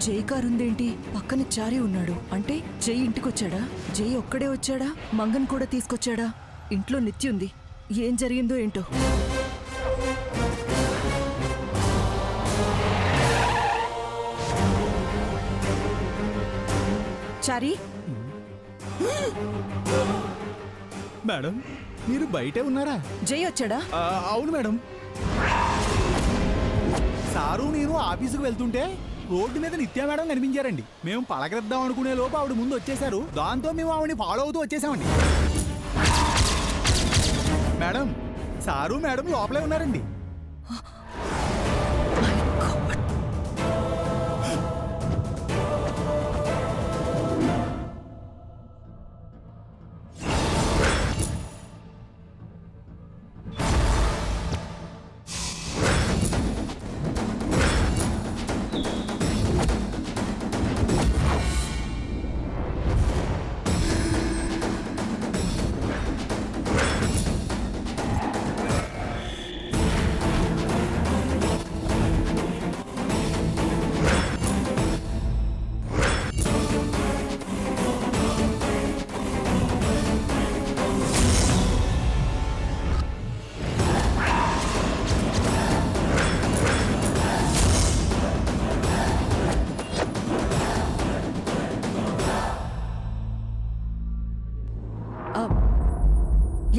జై కారుందేంటి? పక్కన చారి ఉన్నాడు అంటే జై ఇంటికొచ్చాడా? జై ఒక్కడే వచ్చాడా? మంగన్ కూడా తీసుకొచ్చాడా? ఇంట్లో నిత్య ఉంది. ఏం జరిగిందో ఏంటో. చారి, మేడం మీరు బయటే ఉన్నారా? జై వచ్చాడా? అవును మేడం. సారు నేను ఆఫీసుకు వెళ్తుంటే రోడ్డు మీద నిత్య మేడం కనిపించారండి. మేము పలకరిద్దాం అనుకునే లోపు ఆవిడ ముందు వచ్చేసారు. దాంతో మేము ఆవిడని ఫాలో అవుతూ వచ్చేసామండి. మేడం సారు మేడం లోపలే ఉన్నారండి.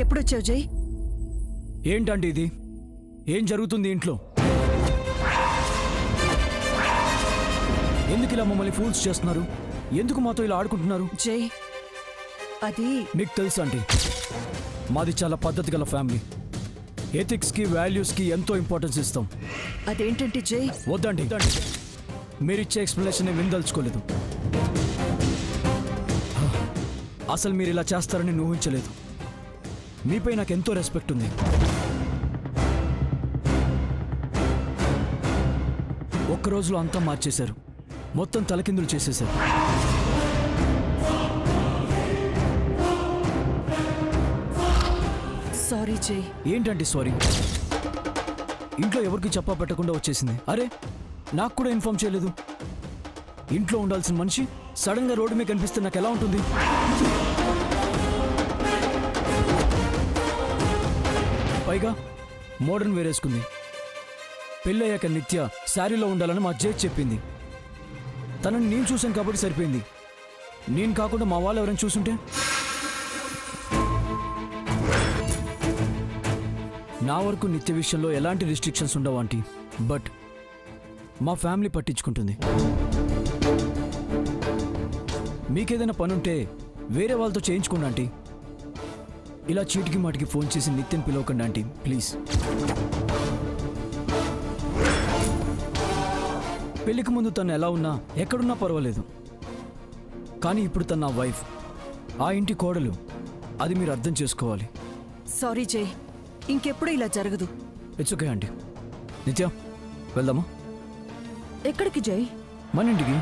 ఎప్పుడొచ్చావు జై? ఏంటండి ఇది? ఏం జరుగుతుంది ఇంట్లో? ఎందుకు ఇలా మమ్మల్ని ఫూల్స్ చేస్తున్నారు? ఎందుకు మాతో ఇలా ఆడుకుంటున్నారు? జై, అది మీకు తెలుసా అండి, మాది చాలా పద్ధతి గల ఫ్యామిలీ. ఎథిక్స్కి వాల్యూస్కి ఎంతో ఇంపార్టెన్స్ ఇస్తాం. అదేంటంటే జై, వద్దండి, మీరిచ్చే ఎక్స్ప్లెనేషన్ విందలుచుకోలేదు. అసలు మీరు ఇలా చేస్తారని నేను ఊహించలేదు. మీపై నాకు ఎంతో రెస్పెక్ట్ ఉంది. ఒక్క రోజులో అంతా మార్చేశారు, మొత్తం తలకిందులు చేసేశారు. సారీ జై. ఏంటంటే సారీ? ఇంట్లో ఎవరికి చెప్పా పెట్టకుండా వచ్చేసింది. అరే, నాకు కూడా ఇన్ఫార్మ్ చేయలేదు. ఇంట్లో ఉండాల్సిన మనిషి సడన్గా రోడ్డు మీద కనిపిస్తే నాకు ఎలా ఉంటుంది? పైగా మోడర్న్ వేరేసుకుంది. పెళ్ళయ్యాక నిత్య శారీలో ఉండాలని మా జడ్జి చెప్పింది. తనని నేను చూశాను కాబట్టి సరిపోయింది. నేను కాకుండా మా వాళ్ళు ఎవరైనా చూసుంటే? నా వరకు నిత్య విషయంలో ఎలాంటి రిస్ట్రిక్షన్స్ ఉండవు ఆంటీ. బట్ మా ఫ్యామిలీ పట్టించుకుంటుంది. మీకేదైనా పనుంటే వేరే వాళ్ళతో చేయించుకోండి ఆంటీ. ఇలా చీటికి మాటికి ఫోన్ చేసి నిత్యం పిలవకండి ఆంటీ, ప్లీజ్. పెళ్లికి ముందు తను ఎలా ఉన్నా ఎక్కడున్నా పర్వాలేదు. కానీ ఇప్పుడు తన నా వైఫ్, ఆ ఇంటి కోడలు. అది మీరు అర్థం చేసుకోవాలి. సారీ జై, ఇంకెప్పుడు ఇలా జరగదు. It's okay aunty. నిత్య, వెళ్దామా? ఎక్కడికి జై? మన ఇంటికి.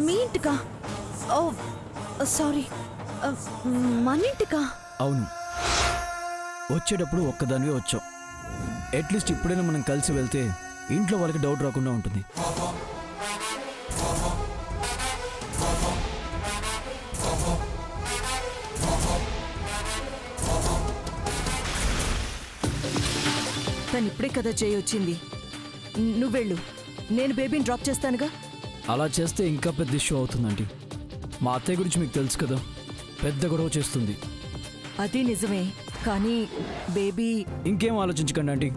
మీ ఇంటికా? ఓ సారీ, మన ఇంటికా? అవును, వచ్చేటప్పుడు ఒక్కదానివే వచ్చాం. అట్లీస్ట్ ఇప్పుడైనా మనం కలిసి వెళ్తే ఇంట్లో వాళ్ళకి డౌట్ రాకుండా ఉంటుంది. తను ఇప్పుడే కదా జై వచ్చింది. నువ్వెళ్ళు, నేను బేబీని డ్రాప్ చేస్తానుగా. అలా చేస్తే ఇంకా పెద్ద ఇష్యూ అవుతుందండి. మా అత్తయ్య గురించి మీకు తెలుసు కదా, పెద్ద గొడవ చేస్తుంది. అది నిజమే, కానీ బేబీ... ఇంకేం ఆలోచించకండి ఆంటీ.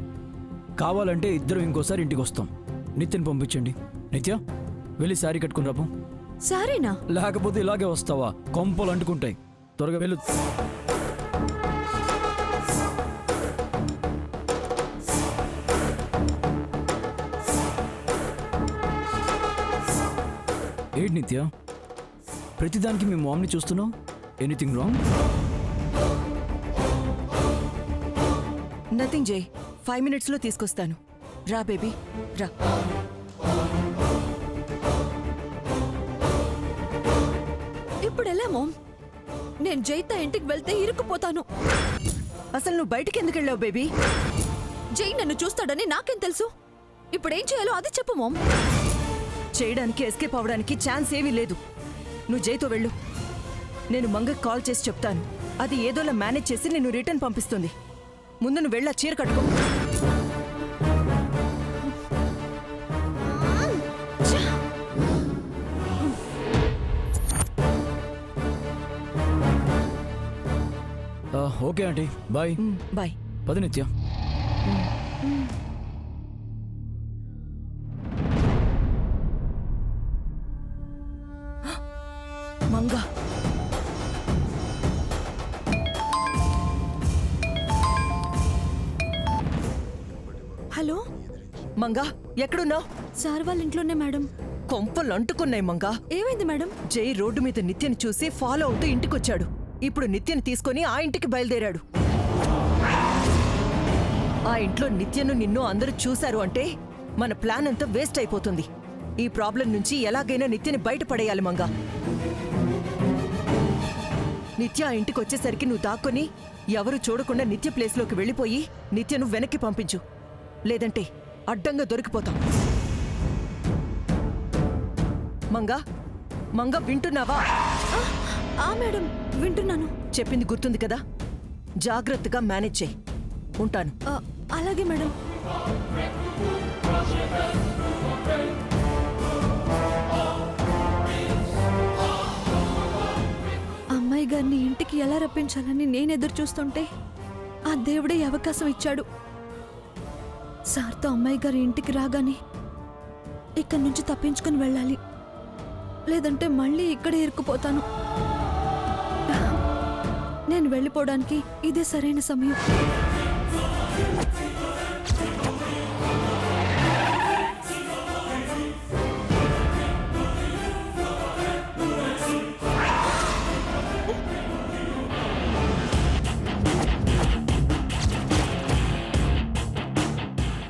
కావాలంటే ఇద్దరం ఇంకోసారి ఇంటికి వస్తాం. నిత్యని పంపించండి. నిత్య, వెళ్ళి శారీ కట్టుకుని రాపం. సారీనా? లేకపోతే ఇలాగే వస్తావా? కొంపలు అంటుకుంటాయి. త్వరగా వెళ్ళు. ఏంటి నిత్య, ప్రతిదానికి మీ మామ్ని చూస్తున్నావు? Anything wrong? నథింగ్ జై, 5 minutesలో తీసుకొస్తాను. రా బేబీ, రా. ఇప్పుడు ఎలా మామ్? నేను జైతో ఇంటికి వెళ్తే ఇరుక్కుపోతాను. అసలు నువ్వు బయటికి ఎందుకు వెళ్ళావు బేబీ? జై నన్ను చూస్తాడని నాకేం తెలుసు? ఇప్పుడేం చేయాలో అది చెప్పు మామ్. చేయడానికి ఎస్కేప్ అవడానికి ఛాన్స్ ఏమీ లేదు. నువ్వు జైతో వెళ్ళు. నేను మంగకి కాల్ చేసి చెప్తాను. అది ఏదోలా మేనేజ్ చేసి నిన్ను రిటర్న్ పంపిస్తుంది. ముందు నువ్వు వెళ్ళా చీర కట్టుకో. Okay aunty, bye. బాయ్. పద నిత్య. మంగ, హలో మంగా ఎక్కడున్నావు? సార్ వాళ్ళ ఇంట్లోనే మేడం. కొంపలు అంటుకున్నాయి మంగా. ఏమైంది మేడం? జై రోడ్డు మీద నిత్యని చూసి ఫాలో అవుతూ ఇంటికొచ్చాడు. ఇప్పుడు నిత్యని తీసుకొని ఆ ఇంటికి బయలుదేరాడు. ఆ ఇంట్లో నిత్యను నిన్ను అందరూ చూశారు అంటే మన ప్లాన్ అంతా వేస్ట్ అయిపోతుంది. ఈ ప్రాబ్లం నుంచి ఎలాగైనా నిత్యని బయటపడేయాలి మంగా. నిత్య ఆ ఇంటికి వచ్చేసరికి నువ్వు దాక్కొని ఎవరు చూడకుండా నిత్య ప్లేస్లోకి వెళ్ళిపోయి నిత్యను వెనక్కి పంపించు. లేదంటే అడ్డంగా దొరికిపోతాం. మంగా, మంగా వింటున్నావా? మేడం వింటున్నాను. చెప్పింది గుర్తుంది కదా? జాగ్రత్తగా మేనేజ్ చేయి. ఉంటాను. అలాగే మేడం. అమ్మాయి గారిని ఇంటికి ఎలా రప్పించాలని నేను ఎదురు చూస్తుంటే ఆ దేవుడే అవకాశం ఇచ్చాడు. సార్తో అమ్మాయి గారి ఇంటికి రాగానే ఇక్కడి నుంచి తప్పించుకుని వెళ్ళాలి. లేదంటే మళ్ళీ ఇక్కడే ఇరుక్కుపోతాను. నేను వెళ్ళిపోవడానికి ఇదే సరైన సమయం.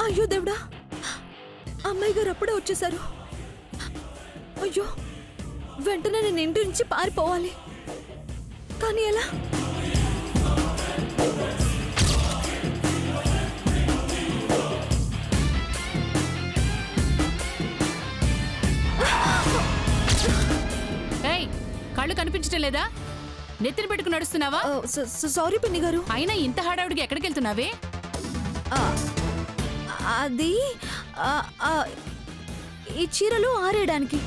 అయ్యో దేవుడా, అమ్మాయి గారు అప్పుడే వచ్చేసారు. అయ్యో, వెంటనే నేను ఇంటి నుంచి పారిపోవాలి. కానీ ఎలా? కళ్ళు కనిపించటం లేదా? నెత్తిన పెట్టుకుని నడుస్తున్నావా? సారీ పిన్ని గారు. అయినా ఇంత హడావుడికి ఎక్కడికి వెళ్తున్నావే? అది ఈ చీరలు ఆరేయడానికి.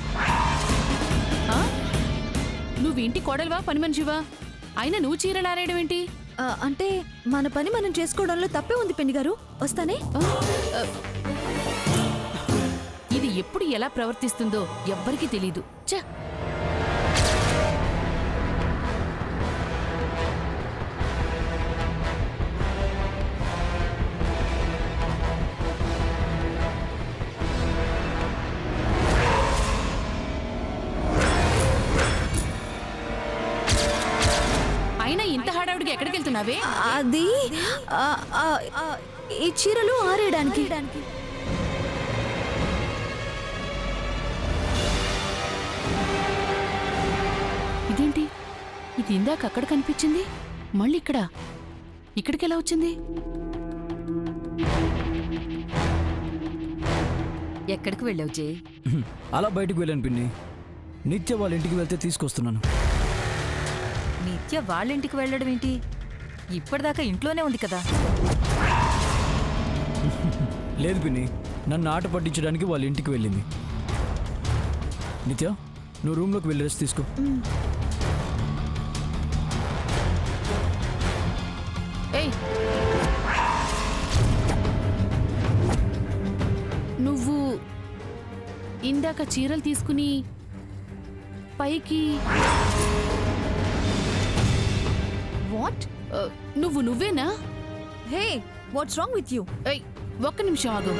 నువ్వు ఇంటి కోడలువా పని మనిషివా? అయినా నువ్వు చీరలు ఆరేయడం ఏంటి? అంటే మన పని మనం చేసుకోవడంలో తప్పే ఉంది పిన్ని గారు. వస్తానే. ఇది ఎప్పుడు ఎలా ప్రవర్తిస్తుందో ఎవ్వరికీ తెలీదు. ఛ! అయినా ఇంత హడావుడికి ఎక్కడికి వెళ్తున్నావే? అది ఈ చీరలు ఆరేయడానికి. ఇదేంటి? ఇది ఇందాక అక్కడ కనిపించింది, మళ్ళీ ఇక్కడికి ఎలా వచ్చింది? ఎక్కడికి వెళ్ళావు జే? అలా బయటకు వెళ్ళాను పిన్ని. నిత్య వాళ్ళ ఇంటికి వెళ్తే తీసుకొస్తున్నాను. నిత్య వాళ్ళింటికి వెళ్ళడం ఏంటి? ఇప్పటిదాకా ఇంట్లోనే ఉంది కదా. లేదు పిన్ని, నన్ను ఆట పట్టించడానికి వాళ్ళ ఇంటికి వెళ్ళింది. నిత్య, నువ్వు రూమ్లోకి వెళ్ళి రెస్ట్ తీసుకో. ఏయ్, నువ్వు ఇందాక చీరలు తీసుకుని పైకి వాట్? నువ్వేనా? హే, వాట్స్ రాంగ్ విత్ యూ? ఏయ్, ఒక్క నిమిషం ఆగు.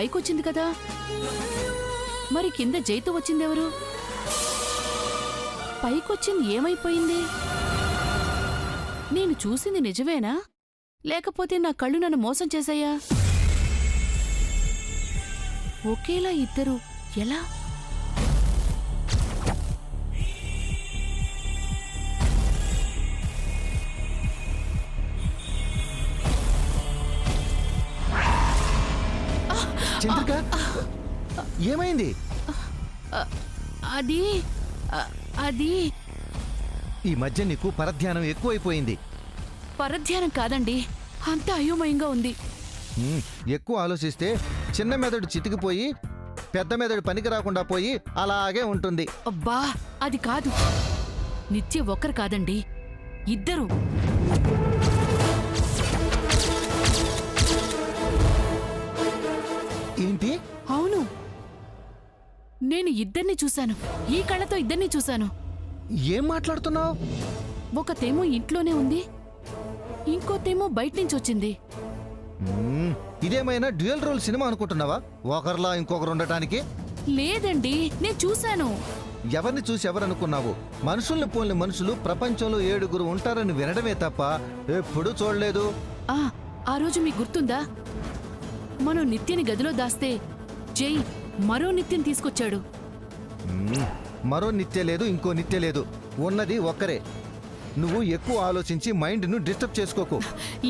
పైకొచ్చింది కదా, మరి కింద జైతో వచ్చిందెవరు? పైకొచ్చింది ఏమైపోయింది? నేను చూసింది నిజమేనా, లేకపోతే నా కళ్ళు నన్ను మోసం చేశాయా? ఒకేలా ఇద్దరు ఎలా? చంద్రిక, ఏమైంది? అది అది ఈ మధ్య నీకు పరధ్యానం ఎక్కువైపోయింది. పరధ్యానం కాదండి, అంతా అయోమయంగా ఉంది. ఎక్కువ ఆలోచిస్తే చిన్న మెదడు చితికిపోయి పెద్ద మెదడు పనికి రాకుండా పోయి అలాగే ఉంటుంది. అబ్బా, అది కాదు. నిత్య ఒక్కరు కాదండి, ఇద్దరు. ఏంటి? అవును, నేను ఇద్దరిని చూశాను. ఈ కళ్ళతో ఇద్దరిని చూశాను. ఏం మాట్లాడుతున్నావు? ఒకతేమో ఇంట్లోనే ఉంది, ఇంకోతేమో బయట నుంచి వచ్చింది. ఇదేమైనా డ్యూయల్ రోల్ సినిమా అనుకుంటున్నావా? ఒకరిలా ఇంకొకరు ఉండటానికి? లేదండి, నేను చూశాను. ఎవరిని చూసి ఎవరనుకున్నావు? మనుషుల్ని పోలిన మనుషులు ప్రపంచంలో 7 ఉంటారని వినడమే తప్ప ఎప్పుడూ చూడలేదు. ఆ రోజు మీకు గుర్తుందా? మనం నిత్యని గదిలో దాస్తే జై మరో నిత్యం తీసుకొచ్చాడు. మరో నిత్య లేదు, ఇంకో నిత్య లేదు, ఉన్నది ఒక్కరే. నువ్వు ఎక్కువ ఆలోచించి మైండ్ను డిస్టర్బ్ చేసుకోకు.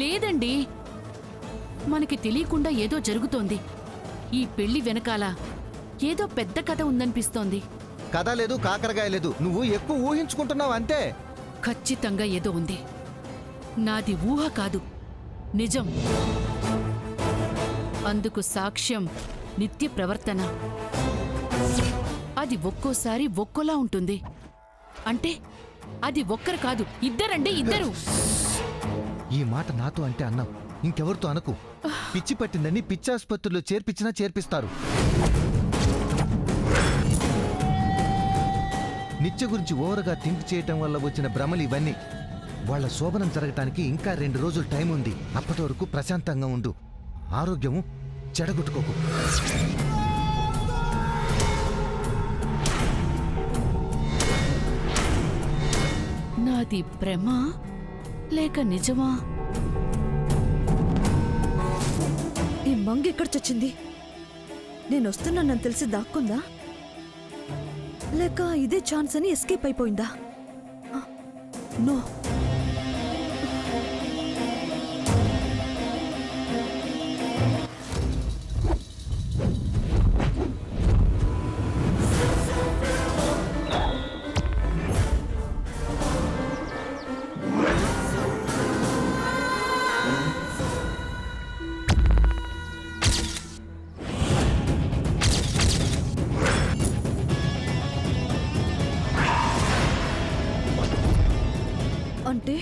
లేదండి, మనకి తెలియకుండా ఏదో జరుగుతోంది. ఈ పెళ్లి వెనకాల ఏదో పెద్ద కథ ఉందనిపిస్తోంది. కథ లేదు, కాకరకాయ లేదు, నువ్వు ఎక్కువ ఊహించుకుంటున్నావు అంతే. ఖచ్చితంగా ఏదో ఉంది. నాది ఊహ కాదు, నిజం. అందుకు సాక్ష్యం నిత్య ప్రవర్తన. అది ఒక్కోసారి ఒక్కోలా ఉంటుంది. అంటే అది ఒక్కరు కాదు, ఇద్దరండి, ఇద్దరు. ఈ మాట నాతో అంటే అన్నావు, ఇంకెవరితో అనకు. పిచ్చి పట్టిందని పిచ్చాసుపత్రిలో చేర్పించినా చేర్పిస్తారు. నిత్య గురించి ఓవర్గా థింక్ చేయటం వల్ల వచ్చిన భ్రమలు ఇవన్నీ. వాళ్ళ శోభనం జరగటానికి ఇంకా 2 రోజులు టైం ఉంది. అప్పటి వరకు ప్రశాంతంగా ఉండు. ఆరోగ్యము చెడగొట్టుకోకు. నాది భ్రమ లేక నిజమా? ఈ మంగ ఎక్కడ చచ్చింది? నేను వస్తున్నానని తెలిసి దాక్కుందా, లేక ఇదే ఛాన్స్ అని ఎస్కేప్ అయిపోయిందా? నో, అంటే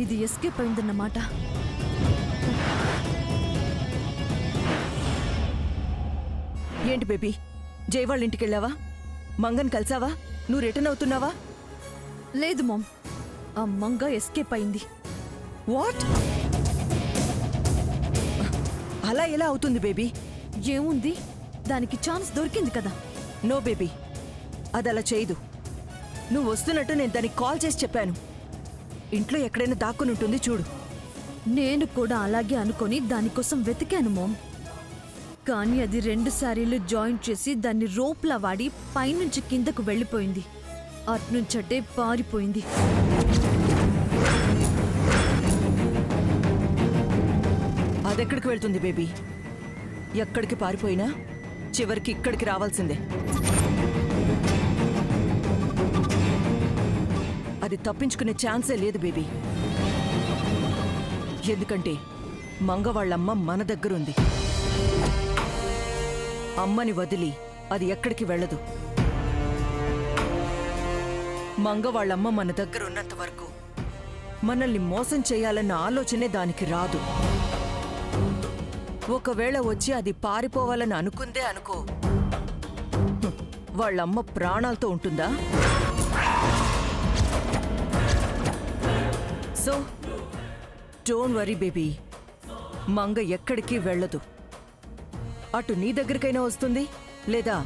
ఇది ఎస్కేప్ అయిందన్నమాట. ఏంటి బేబీ, జై వాళ్ళ ఇంటికి వెళ్ళావా? మంగన్ కలిసావా? నువ్వు రిటర్న్ అవుతున్నావా? లేదు మామ్, ఆ మంగ ఎస్కేప్ అయింది. వాట్? అలా ఎలా అవుతుంది బేబీ? ఏముంది, దానికి ఛాన్స్ దొరికింది కదా. నో బేబీ, అది అలా చేయదు. నువ్వు వస్తున్నట్టు నేను దానికి కాల్ చేసి చెప్పాను. ఇంట్లో ఎక్కడైనా దాక్కుని ఉంటుంది చూడు. నేను కూడా అలాగే అనుకొని దానికోసం వెతికాను మామ్. కానీ అది 2 సారీలు జాయింట్ చేసి దాన్ని రోప్లా వాడి పైనుంచి కిందకు వెళ్ళిపోయింది. అట్నుంచటే పారిపోయింది. అదెక్కడికి వెళ్తుంది బేబీ? ఎక్కడికి పారిపోయినా చివరికి ఇక్కడికి రావాల్సిందే. అది తప్పించుకునే ఛాన్సే లేదు బేబీ. ఎందుకంటే మంగ వాళ్ళమ్మ మన దగ్గరుంది. అమ్మని వదిలి అది ఎక్కడికి వెళ్ళదు. మంగ వాళ్ళమ్మ మన దగ్గర ఉన్నంత వరకు మనల్ని మోసం చేయాలన్న ఆలోచనే దానికి రాదు. ఒకవేళ వచ్చి అది పారిపోవాలని అనుకుందే అనుకో, వాళ్ళమ్మ ప్రాణాలతో ఉంటుందా? So don't worry baby, Manga ఎక్కడికి వెళ్ళదు. అటు నీ దగ్గరికైనా వస్తుంది లేదా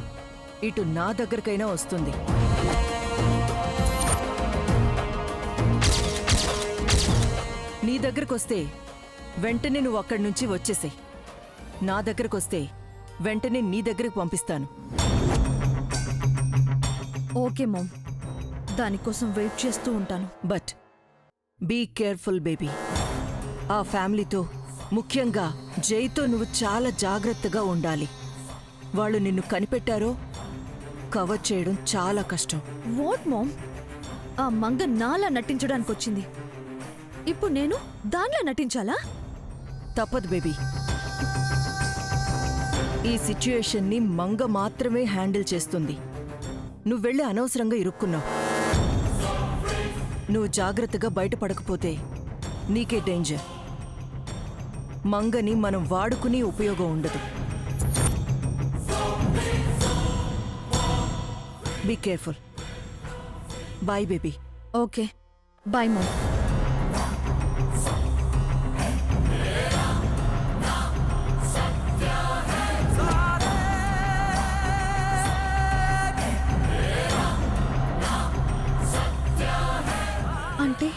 ఇటు నా దగ్గరికైనా వస్తుంది. నీ దగ్గరకొస్తే వెంటనే నువ్వు అక్కడి నుంచి వచ్చేసేయ్. నా దగ్గరకొస్తే వెంటనే నీ దగ్గరికి పంపిస్తాను. ఓకే మామ్, దానికోసం వెయిట్ చేస్తూ ఉంటాను. But be careful baby. ఆ ఫ్యామిలీతో, ముఖ్యంగా జైతో నువ్వు చాలా జాగ్రత్తగా ఉండాలి. వాళ్ళు నిన్ను కనిపెట్టారో కవర్ చేయడం చాలా కష్టం. What mom? ఆ మంగ నాలా నటించడానికి వచ్చింది, ఇప్పుడు నేను దానిలా నటించాలా? తప్పదు బేబీ. ఈ సిచ్యుయేషన్ని మంగ మాత్రమే హ్యాండిల్ చేస్తుంది. నువ్వెళ్ళి అనవసరంగా ఇరుక్కున్నావు. నువ్వు జాగ్రత్తగా బయటపడకపోతే నీకే డేంజర్. మంగని మనం వాడుకుని ఉపయోగం ఉండదు. Be careful. Bye baby. Okay, bye mom. అంటే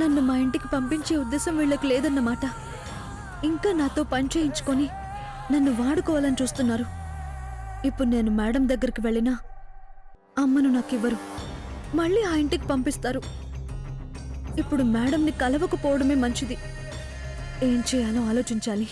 నన్ను మా ఇంటికి పంపించే ఉద్దేశం వీళ్ళకి లేదన్నమాట. ఇంకా నాతో పని చేయించుకొని నన్ను వాడుకోవాలని చూస్తున్నారు. ఇప్పుడు నేను మేడం దగ్గరికి వెళ్ళినా అమ్మను నాకివ్వరు, మళ్ళీ ఆ ఇంటికి పంపిస్తారు. ఇప్పుడు మేడంని కలవకపోవడమే మంచిది. ఏం చేయాలో ఆలోచించాలి.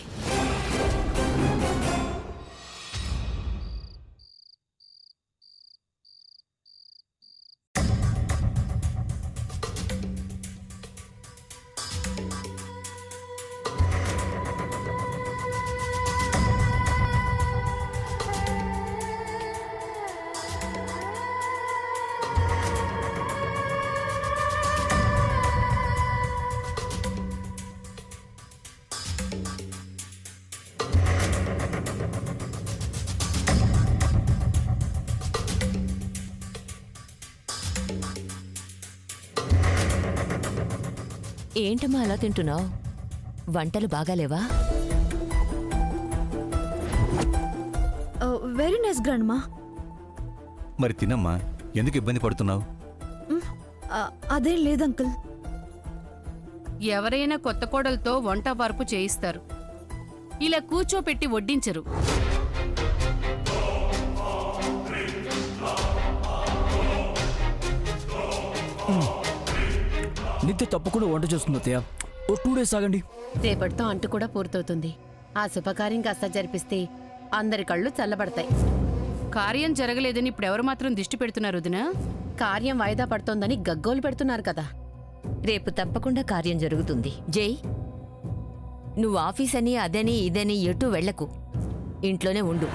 ఏంటమ్మా అలా తింటున్నావు? వంటలు బాగాలేవా? వెరీ నైస్ గ్రాండ్ మా. మరి తినమ్మా, ఎందుకు ఇబ్బంది పడుతున్నావు? అదేం లేదు అంకుల్. ఎవరైనా కొత్త కోడలతో వంట వార్పు చేయిస్తారు, ఇలా కూర్చోపెట్టి వడ్డించరు. నిత్య తప్పకుండా వంట చేస్తుంది అత్తయ్య. ఓ 2 days ఆగండి. రేపటితో అంటు కూడా పూర్తవుతుంది. ఆ శుభకార్యం కాస్త జరిపిస్తే అందరి కళ్ళు చల్లబడతాయి. కార్యం జరగలేదని ఇప్పుడెవరు మాత్రం దిష్టి పెడుతున్నారు వదినా? కార్యం వాయిదా పడుతోందని గగ్గోలు పెడుతున్నారు కదా. రేపు తప్పకుండా కార్యం జరుగుతుంది. జై, నువ్వు ఆఫీస్ అని అదని ఇదని ఎటూ వెళ్లకు, ఇంట్లోనే ఉండు.